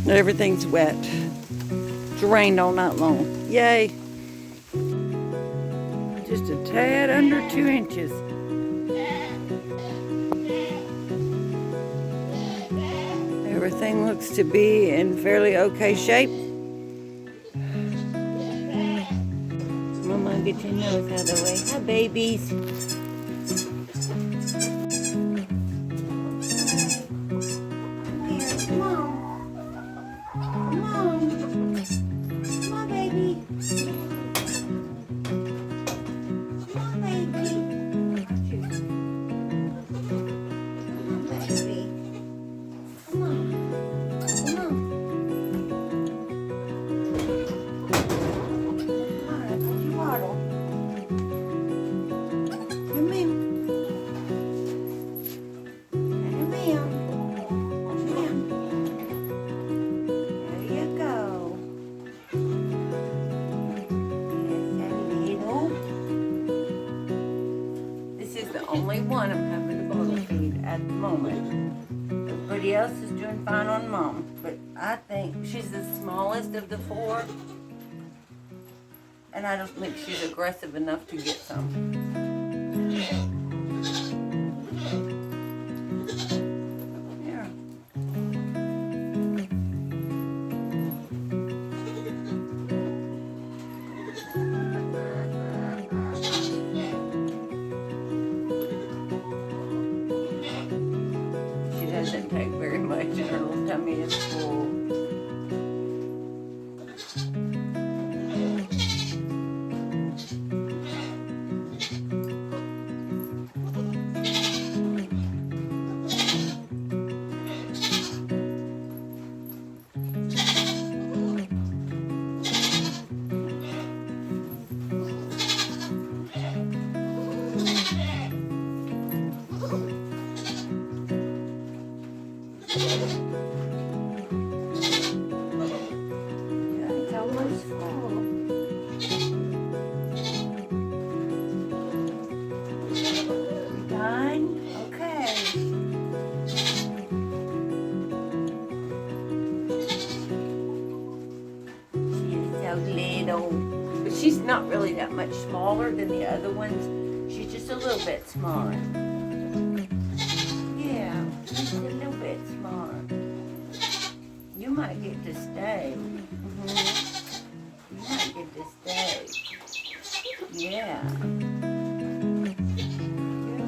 Everything's wet. It's rained all night long. Yay! Just a tad under 2 inches. Everything looks to be in fairly okay shape. Mama, get your nose out of the way. Hi, babies. Come on. Come on. Come on, baby. Come on, baby. Come on, baby. Come on. Come on. Come on, let's get your bottle. Come in. Come in. Only one I'm having to bottle feed at the moment. Everybody else is doing fine on Mom, but I think she's the smallest of the 4, and I don't think she's aggressive enough to get some. Here. Doesn't take very much and her little tummy is full. It's almost full. You done? Okay. She is so little. But she's not really that much smaller than the other ones. She's just a little bit smaller. Yeah, just a little bit smaller. You might get to stay. You might get to stay. Yeah. You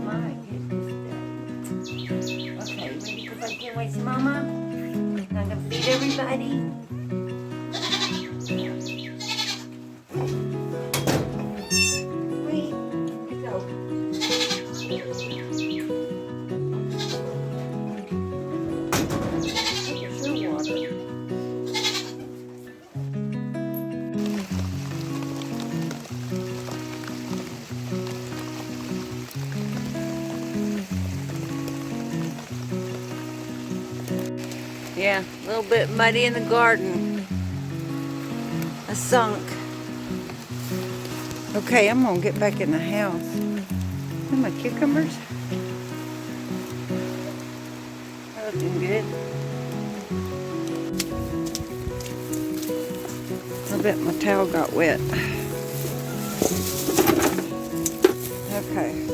might get to stay. Okay, ready to go back in with Mama? I'm gonna feed everybody. Wait, go. Yeah, a little bit muddy in the garden. I sunk. Okay, I'm gonna get back in the house. And my cucumbers. They're looking good. I bet my towel got wet. Okay.